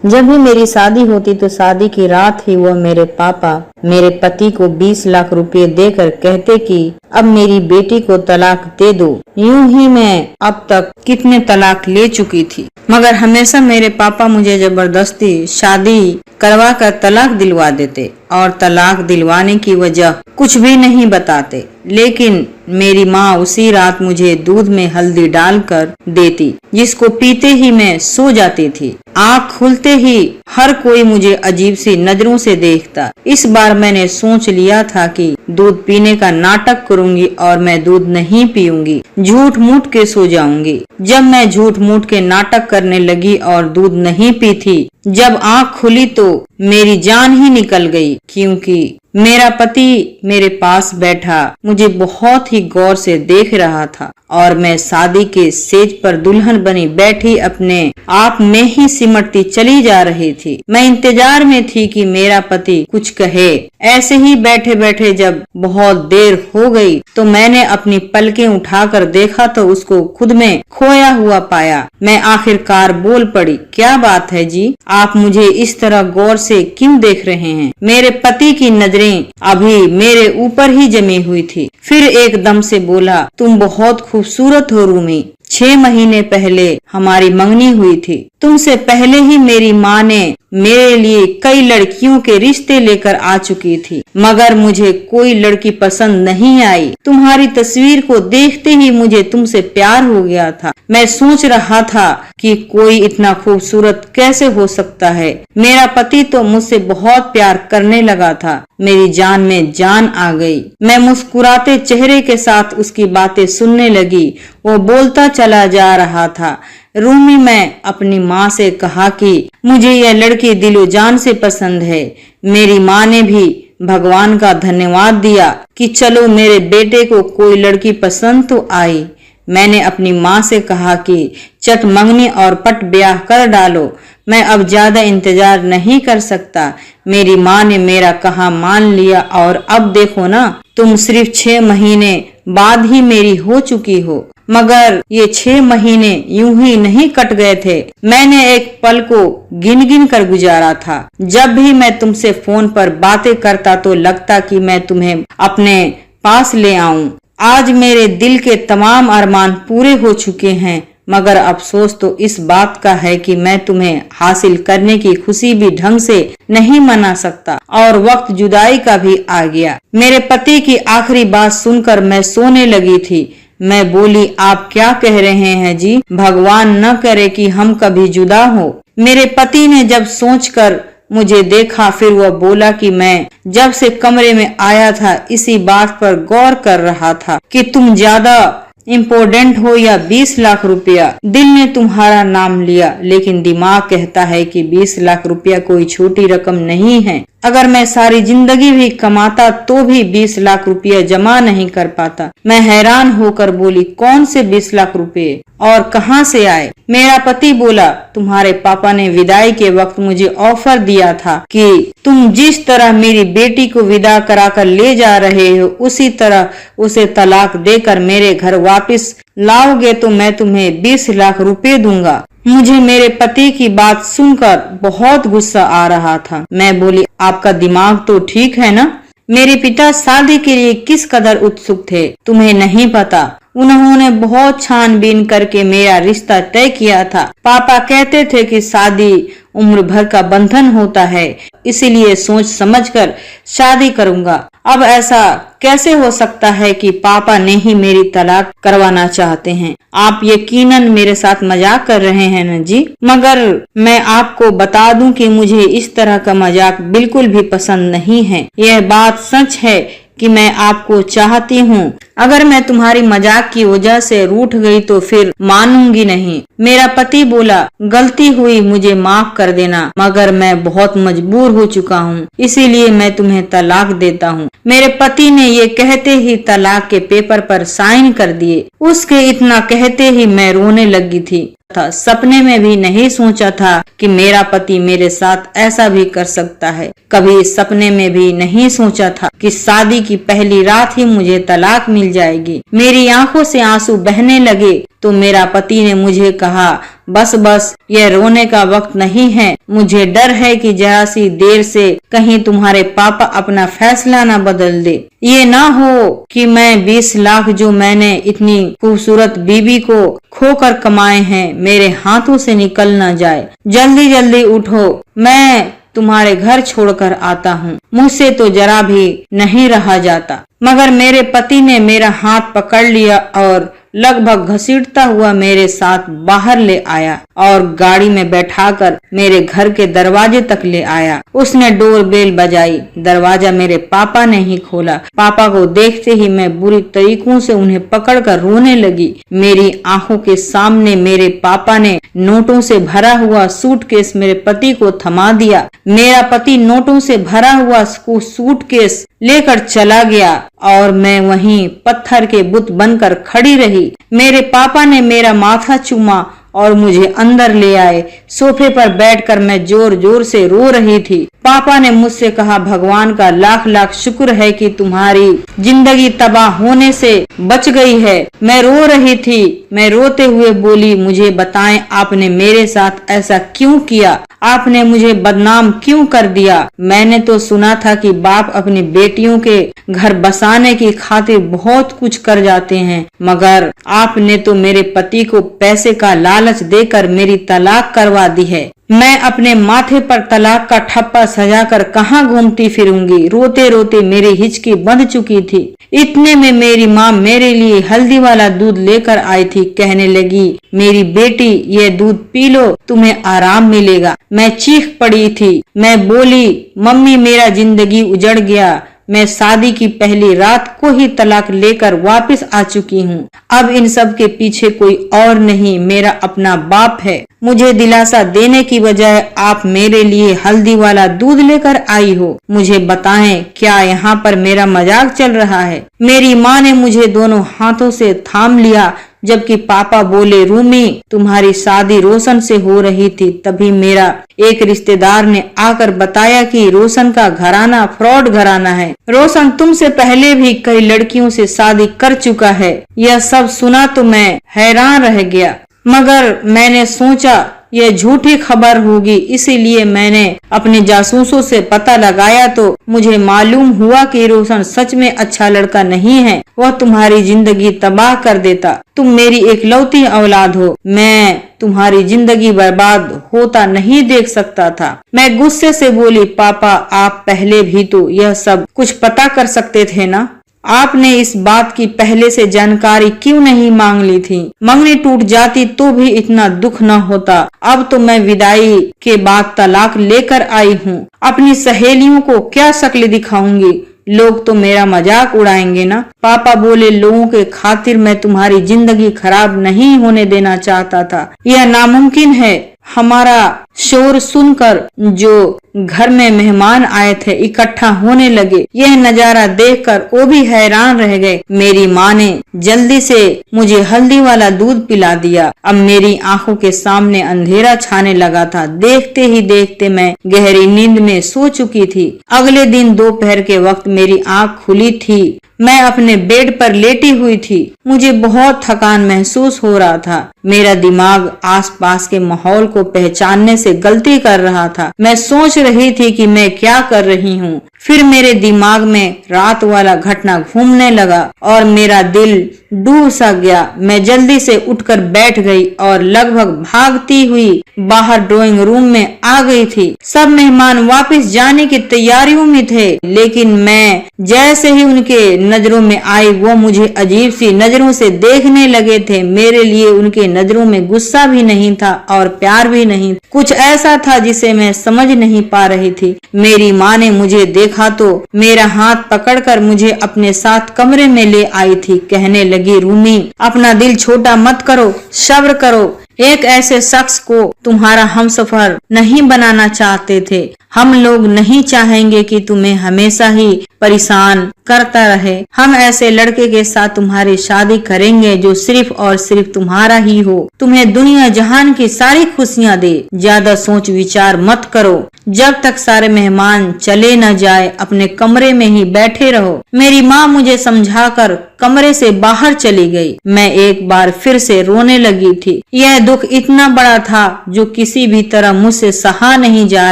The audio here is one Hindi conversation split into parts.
जब भी मेरी शादी होती तो शादी की रात ही वह मेरे पापा मेरे पति को 20 लाख रुपए देकर कहते कि अब मेरी बेटी को तलाक दे दो। यूं ही मैं अब तक कितने तलाक ले चुकी थी, मगर हमेशा मेरे पापा मुझे जबरदस्ती शादी करवा कर तलाक दिलवा देते और तलाक दिलवाने की वजह कुछ भी नहीं बताते। लेकिन मेरी माँ उसी रात मुझे दूध में हल्दी डालकर देती, जिसको पीते ही मैं सो जाती थी। आँख खुलते ही हर कोई मुझे अजीब सी नजरों से देखता। इस बार मैंने सोच लिया था कि दूध पीने का नाटक करूंगी और मैं दूध नहीं पीऊंगी, झूठ मूठ के सो जाऊंगी। जब मैं झूठ मूठ के नाटक करने लगी और दूध नहीं पी थी, जब आँख खुली तो मेरी जान ही निकल गई, क्योंकि मेरा पति मेरे पास बैठा मुझे बहुत ही गौर से देख रहा था और मैं शादी के सेज पर दुल्हन बनी बैठी अपने आप में ही सिमटती चली जा रही थी। मैं इंतजार में थी कि मेरा पति कुछ कहे। ऐसे ही बैठे बैठे जब बहुत देर हो गई तो मैंने अपनी पलकें उठाकर देखा तो उसको खुद में खोया हुआ पाया। मैं आखिरकार बोल पड़ी, क्या बात है जी, आप मुझे इस तरह गौर से क्यों देख रहे हैं? मेरे पति की नजरें अभी मेरे ऊपर ही जमी हुई थी। फिर एकदम से बोला, तुम बहुत खूबसूरत हो रूमी। 6 महीने पहले हमारी मंगनी हुई थी। तुमसे पहले ही मेरी माँ ने मेरे लिए कई लड़कियों के रिश्ते लेकर आ चुकी थी, मगर मुझे कोई लड़की पसंद नहीं आई। तुम्हारी तस्वीर को देखते ही मुझे तुमसे प्यार हो गया था। मैं सोच रहा था कि कोई इतना खूबसूरत कैसे हो सकता है। मेरा पति तो मुझसे बहुत प्यार करने लगा था। मेरी जान में जान आ गई। मैं मुस्कुराते चेहरे के साथ उसकी बातें सुनने लगी। वो बोलता चला जा रहा था, रूमी, मैं अपनी माँ से कहा कि मुझे यह लड़की दिलो जान से पसंद है। मेरी माँ ने भी भगवान का धन्यवाद दिया कि चलो मेरे बेटे को कोई लड़की पसंद तो आई। मैंने अपनी माँ से कहा कि चट मंगनी और पट ब्याह कर डालो, मैं अब ज्यादा इंतजार नहीं कर सकता। मेरी माँ ने मेरा कहा मान लिया और अब देखो ना, तुम सिर्फ 6 महीने बाद ही मेरी हो चुकी हो। मगर ये 6 महीने यूं ही नहीं कट गए थे। मैंने एक पल को गिन गिन कर गुजारा था। जब भी मैं तुमसे फोन पर बातें करता तो लगता कि मैं तुम्हें अपने पास ले आऊं। आज मेरे दिल के तमाम अरमान पूरे हो चुके हैं, मगर अफसोस तो इस बात का है कि मैं तुम्हें हासिल करने की खुशी भी ढंग से नहीं मना सकता और वक्त जुदाई का भी आ गया। मेरे पति की आखिरी बात सुनकर मैं सोने लगी थी। मैं बोली, आप क्या कह रहे हैं जी? भगवान न करे कि हम कभी जुदा हो। मेरे पति ने जब सोचकर मुझे देखा, फिर वह बोला कि मैं जब से कमरे में आया था इसी बात पर गौर कर रहा था कि तुम ज्यादा इम्पोर्टेंट हो या 20 लाख रुपया। दिल ने तुम्हारा नाम लिया, लेकिन दिमाग कहता है कि 20 लाख रुपया कोई छोटी रकम नहीं है। अगर मैं सारी जिंदगी भी कमाता तो भी 20 लाख रुपया जमा नहीं कर पाता। मैं हैरान होकर बोली, कौन से 20 लाख रुपए और कहां से आए? मेरा पति बोला, तुम्हारे पापा ने विदाई के वक्त मुझे ऑफर दिया था कि तुम जिस तरह मेरी बेटी को विदा कराकर ले जा रहे हो उसी तरह उसे तलाक देकर मेरे घर वापस लाओगे तो मैं तुम्हें 20 लाख रुपए दूंगा। मुझे मेरे पति की बात सुनकर बहुत गुस्सा आ रहा था। मैं बोली, आपका दिमाग तो ठीक है ना? मेरे पिता शादी के लिए किस कदर उत्सुक थे तुम्हें नहीं पता। उन्होंने बहुत छानबीन करके मेरा रिश्ता तय किया था। पापा कहते थे कि शादी उम्र भर का बंधन होता है, इसीलिए सोच समझकर शादी करूंगा। अब ऐसा कैसे हो सकता है कि पापा ने ही मेरी तलाक करवाना चाहते हैं? आप यकीनन मेरे साथ मजाक कर रहे हैं न जी? मगर मैं आपको बता दूं कि मुझे इस तरह का मजाक बिल्कुल भी पसंद नहीं है। यह बात सच है कि मैं आपको चाहती हूँ। अगर मैं तुम्हारी मजाक की वजह से रूठ गई तो फिर मानूंगी नहीं। मेरा पति बोला, गलती हुई, मुझे माफ कर देना, मगर मैं बहुत मजबूर हो चुका हूँ, इसीलिए मैं तुम्हें तलाक देता हूँ। मेरे पति ने ये कहते ही तलाक के पेपर पर साइन कर दिए। उसके इतना कहते ही मैं रोने लगी थी। सपने में भी नहीं सोचा था कि मेरा पति मेरे साथ ऐसा भी कर सकता है। कभी सपने में भी नहीं सोचा था कि शादी की पहली रात ही मुझे तलाक मिल मिल जाएगी। मेरी आंखों से आंसू बहने लगे तो मेरा पति ने मुझे कहा, बस बस, यह रोने का वक्त नहीं है। मुझे डर है कि जरा सी देर से कहीं तुम्हारे पापा अपना फैसला न बदल दे। ये ना हो कि मैं 20 लाख जो मैंने इतनी खूबसूरत बीवी को खोकर कमाए हैं मेरे हाथों से निकल न जाए। जल्दी जल्दी उठो, मैं तुम्हारे घर छोड़कर आता हूँ। मुझसे तो जरा भी नहीं रहा जाता। मगर मेरे पति ने मेरा हाथ पकड़ लिया और लगभग घसीटता हुआ मेरे साथ बाहर ले आया और गाड़ी में बैठाकर मेरे घर के दरवाजे तक ले आया। उसने डोर बेल बजाई। दरवाजा मेरे पापा ने ही खोला। पापा को देखते ही मैं बुरी तरीकों से उन्हें पकड़कर रोने लगी। मेरी आंखों के सामने मेरे पापा ने नोटों से भरा हुआ सूटकेस मेरे पति को थमा दिया। मेरा पति नोटों से भरा हुआ सूटकेस लेकर चला गया और मैं वहीं पत्थर के बुत बनकर खड़ी रही। मेरे पापा ने मेरा माथा चूमा और मुझे अंदर ले आए। सोफे पर बैठकर मैं जोर जोर से रो रही थी। पापा ने मुझसे कहा, भगवान का लाख लाख शुक्र है कि तुम्हारी जिंदगी तबाह होने से बच गई है। मैं रो रही थी। मैं रोते हुए बोली, मुझे बताएं आपने मेरे साथ ऐसा क्यों किया? आपने मुझे बदनाम क्यों कर दिया? मैंने तो सुना था कि बाप अपनी बेटियों के घर बसाने की खातिर बहुत कुछ कर जाते हैं, मगर आपने तो मेरे पति को पैसे का लालच देकर मेरी तलाक करवा दी है। मैं अपने माथे पर तलाक का ठप्पा सजाकर कहाँ घूमती फिरूंगी? रोते रोते मेरी हिचकी बंध चुकी थी। इतने में मेरी माँ मेरे लिए हल्दी वाला दूध लेकर आई थी। कहने लगी, मेरी बेटी ये दूध पी लो, तुम्हें आराम मिलेगा। मैं चीख पड़ी थी। मैं बोली, मम्मी मेरा जिंदगी उजड़ गया। मैं शादी की पहली रात को ही तलाक लेकर वापस आ चुकी हूँ। अब इन सब के पीछे कोई और नहीं, मेरा अपना बाप है। मुझे दिलासा देने की बजाय आप मेरे लिए हल्दी वाला दूध लेकर आई हो। मुझे बताएं, क्या यहाँ पर मेरा मजाक चल रहा है? मेरी माँ ने मुझे दोनों हाथों से थाम लिया, जबकि पापा बोले, रूमी तुम्हारी शादी रोशन से हो रही थी। तभी मेरा एक रिश्तेदार ने आकर बताया कि रोशन का घराना फ्रॉड घराना है। रोशन तुमसे पहले भी कई लड़कियों से शादी कर चुका है। यह सब सुना तो मैं हैरान रह गया, मगर मैंने सोचा यह झूठी खबर होगी, इसीलिए मैंने अपने जासूसों से पता लगाया तो मुझे मालूम हुआ कि रोशन सच में अच्छा लड़का नहीं है। वह तुम्हारी जिंदगी तबाह कर देता। तुम मेरी एकलौती औलाद हो। मैं तुम्हारी जिंदगी बर्बाद होता नहीं देख सकता था। मैं गुस्से से बोली, पापा आप पहले भी तो यह सब कुछ पता कर सकते थे ना? आपने इस बात की पहले से जानकारी क्यों नहीं मांग ली थी? मंगनी टूट जाती तो भी इतना दुख न होता। अब तो मैं विदाई के बाद तलाक लेकर आई हूँ। अपनी सहेलियों को क्या शक्ल दिखाऊंगी? लोग तो मेरा मजाक उड़ाएंगे ना। पापा बोले, लोगों के खातिर मैं तुम्हारी जिंदगी खराब नहीं होने देना चाहता था। यह नामुमकिन है। हमारा शोर सुनकर जो घर में मेहमान आए थे इकट्ठा होने लगे। यह नजारा देखकर वो भी हैरान रह गए। मेरी माँ ने जल्दी से मुझे हल्दी वाला दूध पिला दिया। अब मेरी आंखों के सामने अंधेरा छाने लगा था। देखते ही देखते मैं गहरी नींद में सो चुकी थी। अगले दिन दोपहर के वक्त मेरी आंख खुली थी। मैं अपने बेड पर लेटी हुई थी। मुझे बहुत थकान महसूस हो रहा था। मेरा दिमाग आसपास के माहौल को पहचानने से गलती कर रहा था। मैं सोच रही थी कि मैं क्या कर रही हूँ। फिर मेरे दिमाग में रात वाला घटना घूमने लगा और मेरा दिल डूब सा गया। मैं जल्दी से उठकर बैठ गई और लगभग भागती हुई बाहर ड्राइंग रूम में आ गई थी। सब मेहमान वापस जाने की तैयारियों में थे, लेकिन मैं जैसे ही उनके नजरों में आई वो मुझे अजीब सी नजरों से देखने लगे थे। मेरे लिए उनके नजरों में गुस्सा भी नहीं था और प्यार भी नहीं। कुछ ऐसा था जिसे मैं समझ नहीं पा रही थी। मेरी माँ ने मुझे देखा तो मेरा हाथ पकड़कर मुझे अपने साथ कमरे में ले आई थी। कहने लगी, रूमी अपना दिल छोटा मत करो, सब्र करो। एक ऐसे शख्स को तुम्हारा हमसफर नहीं बनाना चाहते थे। हम लोग नहीं चाहेंगे कि तुम्हें हमेशा ही परेशान करता रहे। हम ऐसे लड़के के साथ तुम्हारी शादी करेंगे जो सिर्फ और सिर्फ तुम्हारा ही हो, तुम्हें दुनिया जहान की सारी खुशियाँ दे। ज्यादा सोच विचार मत करो, जब तक सारे मेहमान चले न जाए अपने कमरे में ही बैठे रहो। मेरी माँ मुझे समझाकर कमरे से बाहर चली गई। मैं एक बार फिर से रोने लगी थी। यह दुख इतना बड़ा था जो किसी भी तरह मुझसे सहा नहीं जा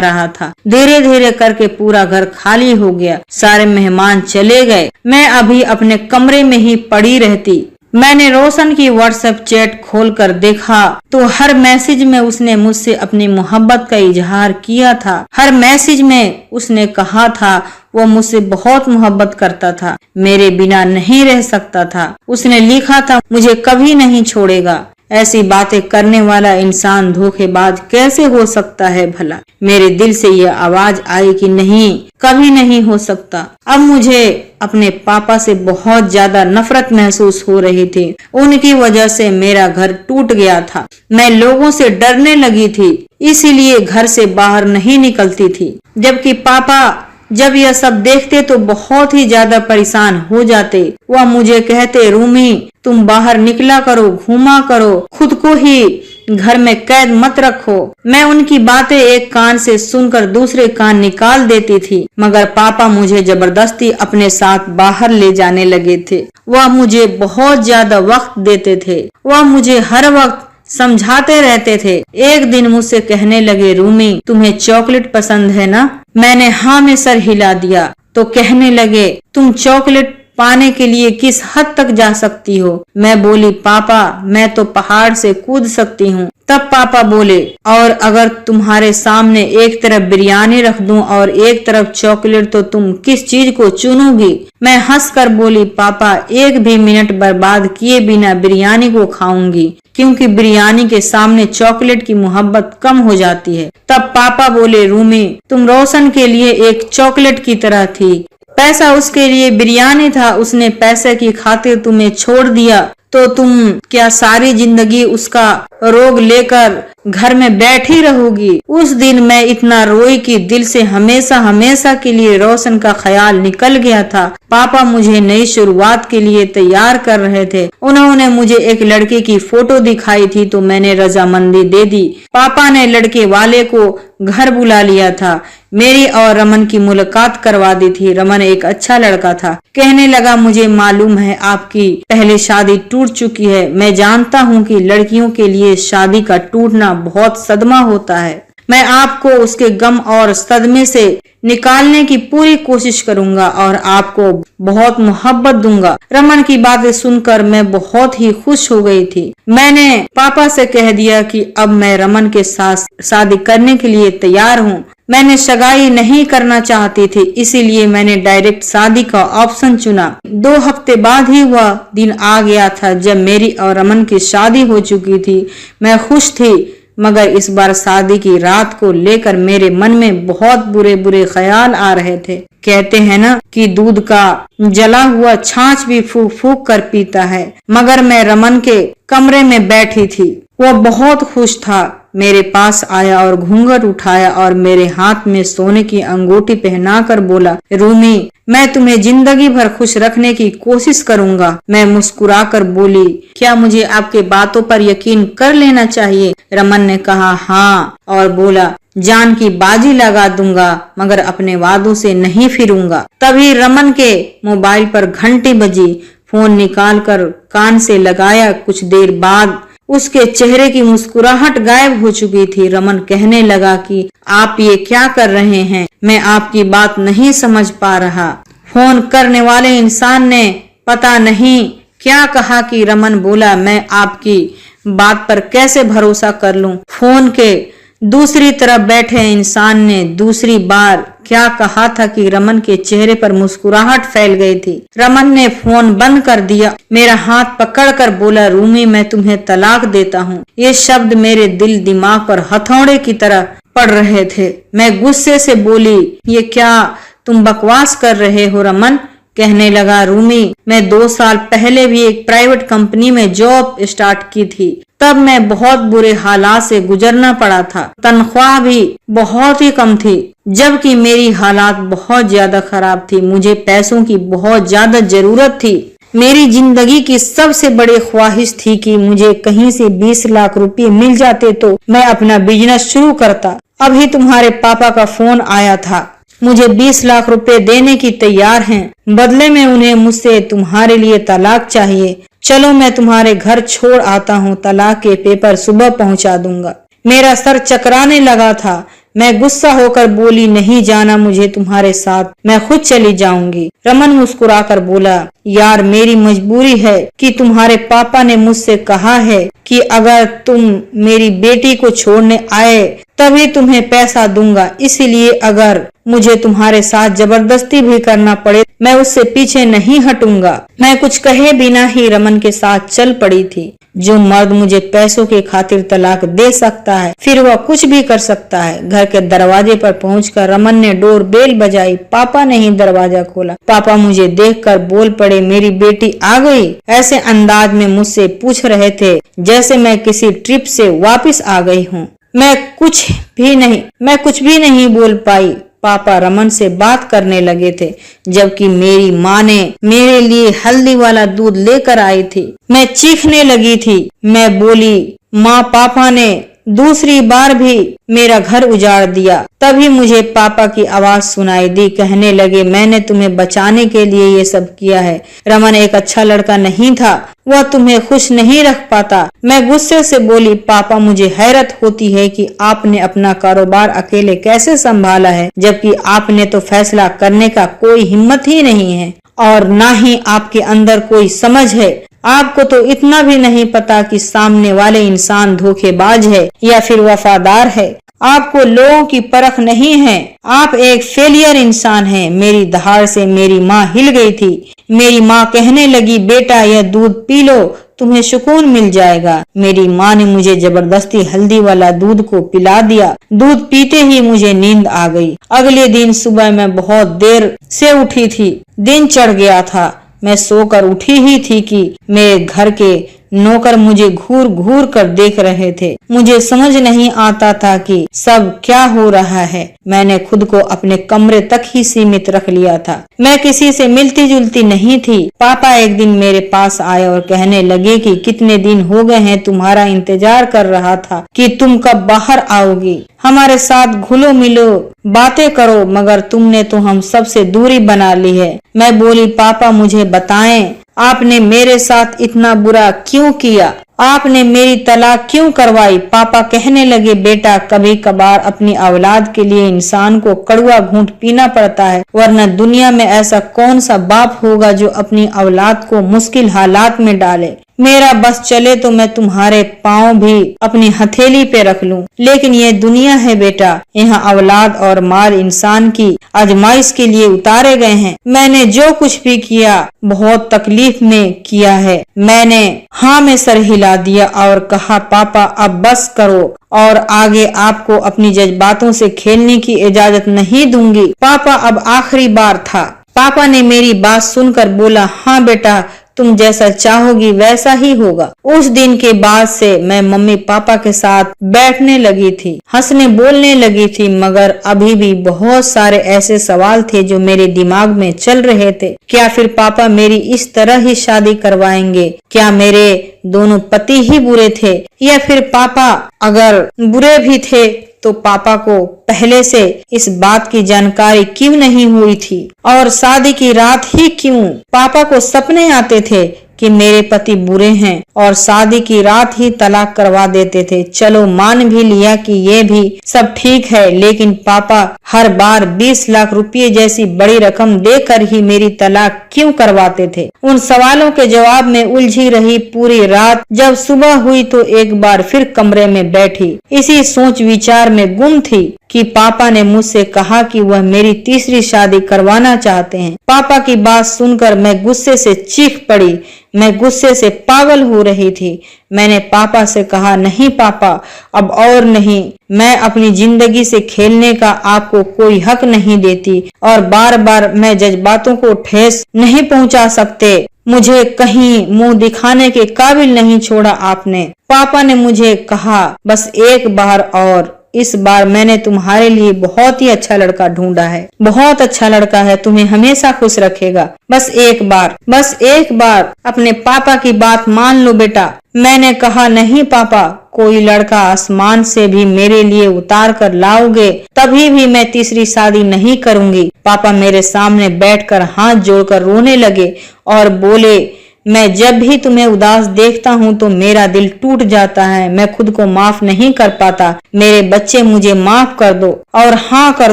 रहा था। धीरे धीरे करके पूरा घर खाली हो गया, सारे मेहमान चले गए। मैं अभी अपने कमरे में ही पड़ी रहती। मैंने रोशन की व्हाट्सएप चैट खोलकर देखा तो हर मैसेज में उसने मुझसे अपनी मोहब्बत का इजहार किया था। हर मैसेज में उसने कहा था वो मुझसे बहुत मोहब्बत करता था, मेरे बिना नहीं रह सकता था। उसने लिखा था मुझे कभी नहीं छोड़ेगा। ऐसी बातें करने वाला इंसान धोखेबाज कैसे हो सकता है भला? मेरे दिल से यह आवाज आई कि नहीं, कभी नहीं हो सकता। अब मुझे अपने पापा से बहुत ज्यादा नफरत महसूस हो रही थी। उनकी वजह से मेरा घर टूट गया था। मैं लोगों से डरने लगी थी, इसीलिए घर से बाहर नहीं निकलती थी। जबकि पापा जब यह सब देखते तो बहुत ही ज्यादा परेशान हो जाते। वह मुझे कहते, रूमी तुम बाहर निकला करो, घूमा करो, खुद को ही घर में कैद मत रखो। मैं उनकी बातें एक कान से सुनकर दूसरे कान निकाल देती थी, मगर पापा मुझे जबरदस्ती अपने साथ बाहर ले जाने लगे थे। वह मुझे बहुत ज्यादा वक्त देते थे। वह मुझे हर वक्त समझाते रहते थे। एक दिन मुझसे कहने लगे, रूमी तुम्हें चॉकलेट पसंद है ना? मैंने हाँ में सर हिला दिया तो कहने लगे, तुम चॉकलेट पाने के लिए किस हद तक जा सकती हो? मैं बोली, पापा मैं तो पहाड़ से कूद सकती हूँ। तब पापा बोले, और अगर तुम्हारे सामने एक तरफ बिरयानी रख दूं और एक तरफ चॉकलेट तो तुम किस चीज को चुनोगी? मैं हंसकर बोली, पापा एक भी मिनट बर्बाद किए बिना बिरयानी को खाऊंगी, क्योंकि बिरयानी के सामने चॉकलेट की मोहब्बत कम हो जाती है। तब पापा बोले, रूमी तुम रोशन के लिए एक चॉकलेट की तरह थी, पैसा उसके लिए बिरयानी था। उसने पैसे की खातिर तुम्हें छोड़ दिया तो तुम क्या सारी जिंदगी उसका रोग लेकर घर में बैठी रहोगी? उस दिन मैं इतना रोई कि दिल से हमेशा हमेशा के लिए रोशन का ख्याल निकल गया था। पापा मुझे नई शुरुआत के लिए तैयार कर रहे थे। उन्होंने मुझे एक लड़के की फोटो दिखाई थी तो मैंने रजामंदी दे दी। पापा ने लड़के वाले को घर बुला लिया था। मेरी और रमन की मुलाकात करवा दी थी। रमन एक अच्छा लड़का था। कहने लगा, मुझे मालूम है आपकी पहले शादी टूट चुकी है। मैं जानता हूँ कि लड़कियों के लिए शादी का टूटना बहुत सदमा होता है। मैं आपको उसके गम और सदमे से निकालने की पूरी कोशिश करूंगा और आपको बहुत मोहब्बत दूंगा। रमन की बातें सुनकर मैं बहुत ही खुश हो गई थी। मैंने पापा से कह दिया कि अब मैं रमन के साथ शादी करने के लिए तैयार हूँ। मैंने सगाई नहीं करना चाहती थी, इसीलिए मैंने डायरेक्ट शादी का ऑप्शन चुना। 2 हफ्ते बाद ही वह दिन आ गया था जब मेरी और रमन की शादी हो चुकी थी। मैं खुश थी, मगर इस बार शादी की रात को लेकर मेरे मन में बहुत बुरे बुरे ख्याल आ रहे थे। कहते हैं ना कि दूध का जला हुआ छाछ भी फूक फूक कर पीता है। मगर मैं रमन के कमरे में बैठी थी। वह बहुत खुश था। मेरे पास आया और घूंघट उठाया और मेरे हाथ में सोने की अंगूठी पहनाकर बोला, रूमी मैं तुम्हें जिंदगी भर खुश रखने की कोशिश करूंगा। मैं मुस्कुराकर बोली, क्या मुझे आपके बातों पर यकीन कर लेना चाहिए? रमन ने कहा हाँ और बोला, जान की बाजी लगा दूंगा मगर अपने वादों से नहीं फिरूंगा। तभी रमन के मोबाइल पर घंटी बजी। फोन निकालकर कान से लगाया। कुछ देर बाद उसके चेहरे की मुस्कुराहट गायब हो चुकी थी। रमन कहने लगा कि आप ये क्या कर रहे हैं? मैं आपकी बात नहीं समझ पा रहा। फोन करने वाले इंसान ने पता नहीं क्या कहा कि रमन बोला, मैं आपकी बात पर कैसे भरोसा कर लूं? फोन के दूसरी तरफ बैठे इंसान ने दूसरी बार क्या कहा था कि रमन के चेहरे पर मुस्कुराहट फैल गई थी। रमन ने फोन बंद कर दिया। मेरा हाथ पकड़कर बोला, रूमी मैं तुम्हें तलाक देता हूँ। ये शब्द मेरे दिल दिमाग पर हथौड़े की तरह पड़ रहे थे। मैं गुस्से से बोली, ये क्या तुम बकवास कर रहे हो रमन? कहने लगा, रूमी मैं 2 साल पहले भी एक प्राइवेट कंपनी में जॉब स्टार्ट की थी। तब मैं बहुत बुरे हालात से गुजरना पड़ा था। तनख्वाह भी बहुत ही कम थी, जबकि मेरी हालात बहुत ज्यादा खराब थी। मुझे पैसों की बहुत ज्यादा जरूरत थी। मेरी जिंदगी की सबसे बड़ी ख्वाहिश थी कि मुझे कहीं से 20 लाख रुपए मिल जाते तो मैं अपना बिजनेस शुरू करता। अभी तुम्हारे पापा का फोन आया था, मुझे 20 लाख रुपए देने की तैयार हैं। बदले में उन्हें मुझसे तुम्हारे लिए तलाक चाहिए। चलो मैं तुम्हारे घर छोड़ आता हूँ, तलाक के पेपर सुबह पहुंचा दूंगा। मेरा सर चकराने लगा था। मैं गुस्सा होकर बोली, नहीं जाना मुझे तुम्हारे साथ, मैं खुद चली जाऊंगी। रमन मुस्कुराकर बोला, यार मेरी मजबूरी है कि तुम्हारे पापा ने मुझसे कहा है कि अगर तुम मेरी बेटी को छोड़ने आए तभी तुम्हें पैसा दूंगा, इसलिए अगर मुझे तुम्हारे साथ जबरदस्ती भी करना पड़े मैं उससे पीछे नहीं हटूंगा। मैं कुछ कहे बिना ही रमन के साथ चल पड़ी थी। जो मर्द मुझे पैसों के खातिर तलाक दे सकता है फिर वह कुछ भी कर सकता है। घर के दरवाजे पर पहुंचकर रमन ने डोर बेल बजाई। पापा ने ही दरवाजा खोला। पापा मुझे देखकर बोल पड़े, मेरी बेटी आ गई। ऐसे अंदाज में मुझसे पूछ रहे थे जैसे मैं किसी ट्रिप से वापस आ गई हूँ। मैं कुछ भी नहीं बोल पाई। पापा रमन से बात करने लगे थे, जबकि मेरी माँ ने मेरे लिए हल्दी वाला दूध लेकर आई थी। मैं चीखने लगी थी। मैं बोली, माँ पापा ने दूसरी बार भी मेरा घर उजाड़ दिया। तभी मुझे पापा की आवाज सुनाई दी। कहने लगे, मैंने तुम्हें बचाने के लिए ये सब किया है। रमन एक अच्छा लड़का नहीं था, वह तुम्हें खुश नहीं रख पाता। मैं गुस्से से बोली, पापा मुझे हैरत होती है कि आपने अपना कारोबार अकेले कैसे संभाला है, जबकि आपने तो फैसला करने का कोई हिम्मत ही नहीं है और ना ही आपके अंदर कोई समझ है। आपको तो इतना भी नहीं पता कि सामने वाले इंसान धोखेबाज है या फिर वफादार है। आपको लोगों की परख नहीं है। आप एक फेलियर इंसान हैं। मेरी दहाड़ से मेरी माँ हिल गई थी। मेरी माँ कहने लगी, बेटा यह दूध पी लो, तुम्हें सुकून मिल जाएगा। मेरी माँ ने मुझे जबरदस्ती हल्दी वाला दूध को पिला दिया। दूध पीते ही मुझे नींद आ गई। अगले दिन सुबह मैं बहुत देर से उठी थी। दिन चढ़ गया था। मैं सोकर उठी ही थी कि मेरे घर के नौकर मुझे घूर घूर कर देख रहे थे। मुझे समझ नहीं आता था कि सब क्या हो रहा है। मैंने खुद को अपने कमरे तक ही सीमित रख लिया था। मैं किसी से मिलती जुलती नहीं थी। पापा एक दिन मेरे पास आए और कहने लगे कि कितने दिन हो गए हैं, तुम्हारा इंतजार कर रहा था कि तुम कब बाहर आओगी। हमारे साथ घुलो मिलो, बातें करो, मगर तुमने तो हम सबसे दूरी बना ली है। मैं बोली, पापा मुझे बताएं, आपने मेरे साथ इतना बुरा क्यों किया? आपने मेरी तलाक क्यों करवाई? पापा कहने लगे, बेटा कभी कभार अपनी औलाद के लिए इंसान को कड़वा घूंट पीना पड़ता है, वरना दुनिया में ऐसा कौन सा बाप होगा जो अपनी औलाद को मुश्किल हालात में डाले। मेरा बस चले तो मैं तुम्हारे पाँव भी अपनी हथेली पे रख लूं, लेकिन ये दुनिया है बेटा, यहाँ औलाद और माल इंसान की आजमाइश के लिए उतारे गए हैं। मैंने जो कुछ भी किया बहुत तकलीफ में किया है। मैंने हाँ में सर हिला दिया और कहा, पापा अब बस करो और आगे आपको अपनी जज्बातों से खेलने की इजाजत नहीं दूंगी। पापा अब आखिरी बार था। पापा ने मेरी बात सुनकर बोला, हाँ बेटा तुम जैसा चाहोगी वैसा ही होगा। उस दिन के बाद से मैं मम्मी पापा के साथ बैठने लगी थी, हंसने बोलने लगी थी, मगर अभी भी बहुत सारे ऐसे सवाल थे जो मेरे दिमाग में चल रहे थे। क्या फिर पापा मेरी इस तरह ही शादी करवाएंगे? क्या मेरे दोनों पति ही बुरे थे, या फिर पापा अगर बुरे भी थे तो पापा को पहले से इस बात की जानकारी क्यों नहीं हुई थी? और शादी की रात ही क्यों पापा को सपने आते थे कि मेरे पति बुरे हैं और शादी की रात ही तलाक करवा देते थे? चलो मान भी लिया कि ये भी सब ठीक है, लेकिन पापा हर बार 20 लाख रुपए जैसी बड़ी रकम देकर ही मेरी तलाक क्यों करवाते थे? उन सवालों के जवाब में उलझी रही पूरी रात। जब सुबह हुई तो एक बार फिर कमरे में बैठी इसी सोच विचार में गुम थी कि पापा ने मुझसे कहा कि वह मेरी तीसरी शादी करवाना चाहते हैं। पापा की बात सुनकर मैं गुस्से से चीख पड़ी। मैं गुस्से से पागल हो रही थी। मैंने पापा से कहा, नहीं पापा, अब और नहीं, मैं अपनी जिंदगी से खेलने का आपको कोई हक नहीं देती और बार बार मैं जज्बातों को ठेस नहीं पहुंचा सकते। मुझे कहीं मुंह दिखाने के काबिल नहीं छोड़ा आपने। पापा ने मुझे कहा, बस एक बार और, इस बार मैंने तुम्हारे लिए बहुत ही अच्छा लड़का ढूंढा है, बहुत अच्छा लड़का है, तुम्हें हमेशा खुश रखेगा। बस एक बार, बस एक बार अपने पापा की बात मान लो बेटा। मैंने कहा, नहीं पापा, कोई लड़का आसमान से भी मेरे लिए उतार कर लाओगे तभी भी मैं तीसरी शादी नहीं करूंगी। पापा मेरे सामने बैठकर हाथ जोड़कर रोने लगे और बोले, मैं जब भी तुम्हें उदास देखता हूँ तो मेरा दिल टूट जाता है, मैं खुद को माफ नहीं कर पाता। मेरे बच्चे, मुझे माफ कर दो और हाँ कर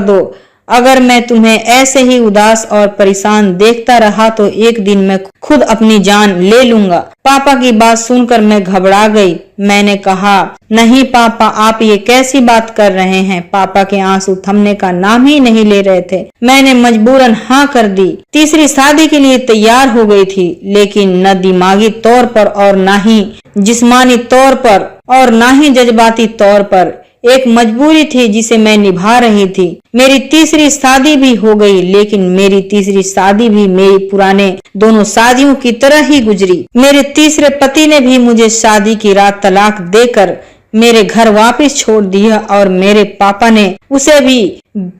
दो। अगर मैं तुम्हें ऐसे ही उदास और परेशान देखता रहा तो एक दिन मैं खुद अपनी जान ले लूंगा। पापा की बात सुनकर मैं घबरा गई। मैंने कहा, नहीं पापा, आप ये कैसी बात कर रहे हैं। पापा के आंसू थमने का नाम ही नहीं ले रहे थे। मैंने मजबूरन हाँ कर दी। तीसरी शादी के लिए तैयार हो गई थी, लेकिन न दिमागी तौर पर और न ही जिस्मानी तौर पर और न ही जज्बाती तौर पर। एक मजबूरी थी जिसे मैं निभा रही थी। मेरी तीसरी शादी भी हो गई, लेकिन मेरी तीसरी शादी भी मेरी पुराने दोनों शादियों की तरह ही गुजरी। मेरे तीसरे पति ने भी मुझे शादी की रात तलाक देकर मेरे घर वापस छोड़ दिया और मेरे पापा ने उसे भी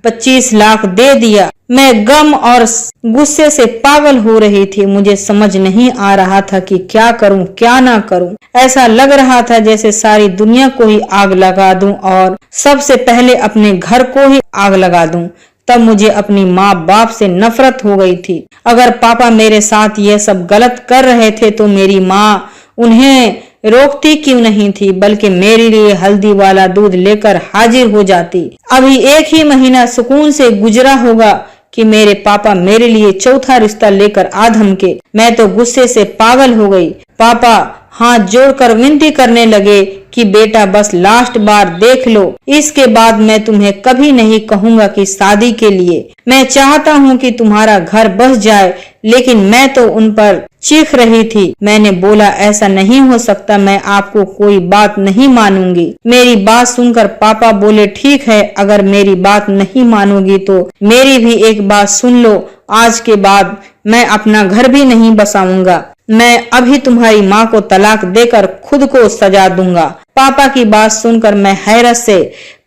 25 लाख दे दिया। मैं गम और गुस्से से पागल हो रही थी। मुझे समझ नहीं आ रहा था कि क्या करूं, क्या ना करूं। ऐसा लग रहा था जैसे सारी दुनिया को ही आग लगा दूं और सबसे पहले अपने घर को ही आग लगा दूं। तब मुझे अपनी माँ बाप से नफरत हो गई थी। अगर पापा मेरे साथ यह सब गलत कर रहे थे तो मेरी माँ उन्हें रोकती क्यों नहीं थी, बल्कि मेरे लिए हल्दी वाला दूध लेकर हाजिर हो जाती। अभी एक ही महीना सुकून से गुजरा होगा कि मेरे पापा मेरे लिए चौथा रिश्ता लेकर आ धमके। मैं तो गुस्से से पागल हो गई। पापा हाथ जोड़कर विनती करने लगे कि बेटा, बस लास्ट बार देख लो, इसके बाद मैं तुम्हें कभी नहीं कहूंगा कि शादी के लिए। मैं चाहता हूँ कि तुम्हारा घर बस जाए, लेकिन मैं तो उन पर चीख रही थी। मैंने बोला, ऐसा नहीं हो सकता, मैं आपको कोई बात नहीं मानूंगी। मेरी बात सुनकर पापा बोले, ठीक है, अगर मेरी बात नहीं मानोगी तो मेरी भी एक बात सुन लो, आज के बाद मैं अपना घर भी नहीं बसाऊंगा। मैं अभी तुम्हारी माँ को तलाक देकर खुद को सजा दूंगा। पापा की बात सुनकर मैं हैरत से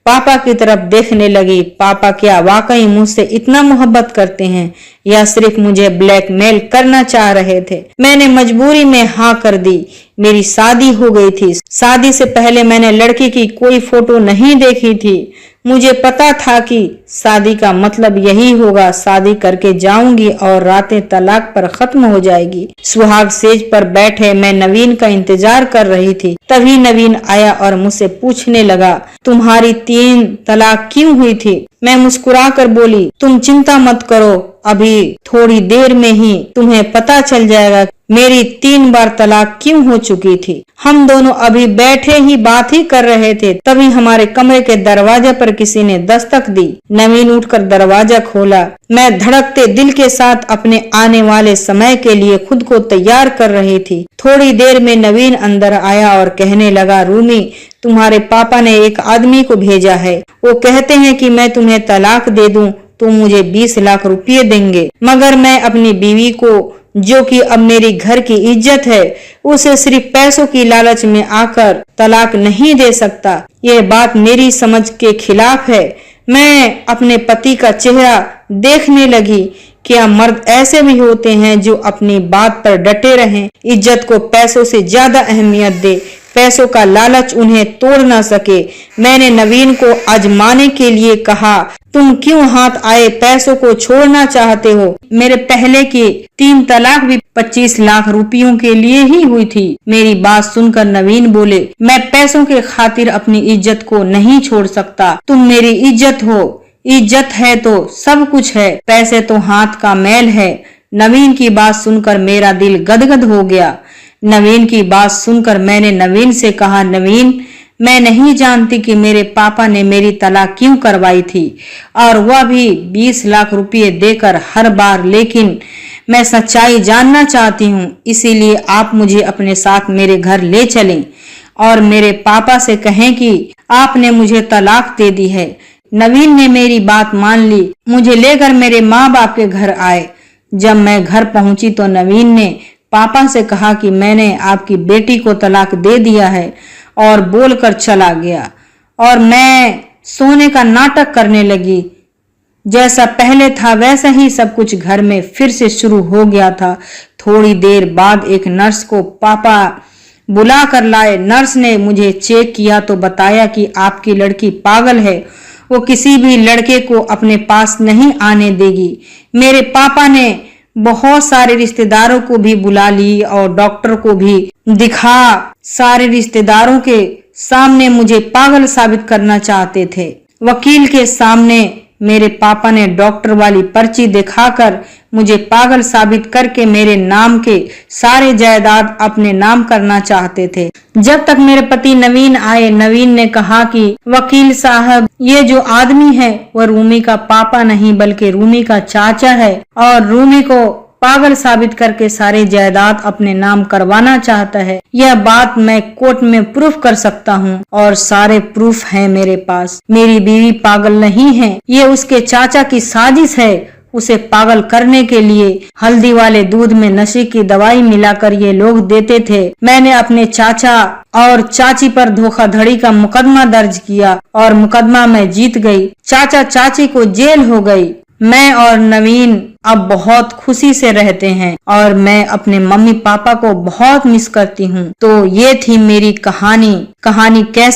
पापा की तरफ देखने लगी। पापा क्या वाकई मुझसे इतना मोहब्बत करते हैं या सिर्फ मुझे ब्लैकमेल करना चाह रहे थे? मैंने मजबूरी में हाँ कर दी। मेरी शादी हो गई थी। शादी से पहले मैंने लड़की की कोई फोटो नहीं देखी थी। मुझे पता था कि शादी का मतलब यही होगा, शादी करके जाऊंगी और रातें तलाक पर खत्म हो जाएगी। सुहाग सेज पर बैठे मैं नवीन का इंतजार कर रही थी। तभी नवीन आया और मुझसे पूछने लगा, तुम्हारी 3 तलाक क्यों हुई थी? मैं मुस्कुराकर बोली, तुम चिंता मत करो, अभी थोड़ी देर में ही तुम्हें पता चल जाएगा मेरी 3 बार तलाक क्यों हो चुकी थी। हम दोनों अभी बैठे ही बात ही कर रहे थे, तभी हमारे कमरे के दरवाजे पर किसी ने दस्तक दी। नवीन उठकर दरवाजा खोला। मैं धड़कते दिल के साथ अपने आने वाले समय के लिए खुद को तैयार कर रही थी। थोड़ी देर में नवीन अंदर आया और कहने लगा, रूमी, तुम्हारे पापा ने एक आदमी को भेजा है। वो कहते हैं कि मैं तुम्हें तलाक दे दूं तो मुझे 20 लाख रुपये देंगे, मगर मैं अपनी बीवी को, जो कि अब मेरी घर की इज्जत है, उसे सिर्फ पैसों की लालच में आकर तलाक नहीं दे सकता। यह बात मेरी समझ के खिलाफ है। मैं अपने पति का चेहरा देखने लगी। क्या मर्द ऐसे भी होते हैं जो अपनी बात पर डटे रहें, इज्जत को पैसों से ज्यादा अहमियत दे, पैसों का लालच उन्हें तोड़ ना सके। मैंने नवीन को आजमाने के लिए कहा, तुम क्यों हाथ आए पैसों को छोड़ना चाहते हो? मेरे पहले की 3 तलाक भी 25 लाख रुपयों के लिए ही हुई थी। मेरी बात सुनकर नवीन बोले, मैं पैसों के खातिर अपनी इज्जत को नहीं छोड़ सकता। तुम मेरी इज्जत हो, इज्जत है तो सब कुछ है, पैसे तो हाथ का मैल है। नवीन की बात सुनकर मेरा दिल गदगद हो गया। नवीन की बात सुनकर मैंने नवीन से कहा, नवीन, मैं नहीं जानती कि मेरे पापा ने मेरी तलाक क्यों करवाई थी, और वह भी 20 लाख रुपये देकर हर बार, लेकिन मैं सच्चाई जानना चाहती हूँ, इसीलिए आप मुझे अपने साथ मेरे घर ले चलें। और मेरे पापा से कहें कि आपने मुझे तलाक दे दी है। नवीन ने मेरी बात मान ली, मुझे लेकर मेरे माँ बाप के घर आए। जब मैं घर पहुंची तो नवीन ने पापा से कहा कि मैंने आपकी बेटी को तलाक दे दिया है और बोलकर चला गया और मैं सोने का नाटक करने लगी। जैसा पहले था वैसा ही सब कुछ घर में फिर से शुरू हो गया था। थोड़ी देर बाद एक नर्स को पापा बुला कर लाए। नर्स ने मुझे चेक किया तो बताया कि आपकी लड़की पागल है, वो किसी भी लड़के को अपने पास नहीं आने देगी। मेरे पापा ने बहुत सारे रिश्तेदारों को भी बुला ली और डॉक्टर को भी दिखा। सारे रिश्तेदारों के सामने मुझे पागल साबित करना चाहते थे। वकील के सामने मेरे पापा ने डॉक्टर वाली पर्ची दिखाकर मुझे पागल साबित करके मेरे नाम के सारे जायदाद अपने नाम करना चाहते थे। जब तक मेरे पति नवीन आए, नवीन ने कहा कि वकील साहब, ये जो आदमी है वह रूमी का पापा नहीं बल्कि रूमी का चाचा है और रूमी को पागल साबित करके सारे जायदाद अपने नाम करवाना चाहता है। यह बात मैं कोर्ट में प्रूफ कर सकता हूँ और सारे प्रूफ हैं मेरे पास। मेरी बीवी पागल नहीं है, ये उसके चाचा की साजिश है। उसे पागल करने के लिए हल्दी वाले दूध में नशे की दवाई मिलाकर ये लोग देते थे। मैंने अपने चाचा और चाची पर धोखाधड़ी का मुकदमा दर्ज किया और मुकदमा में जीत गई। चाचा चाची को जेल हो गई। मैं और नवीन अब बहुत खुशी से रहते हैं और मैं अपने मम्मी पापा को बहुत मिस करती हूँ। तो ये थी मेरी कहानी कैसे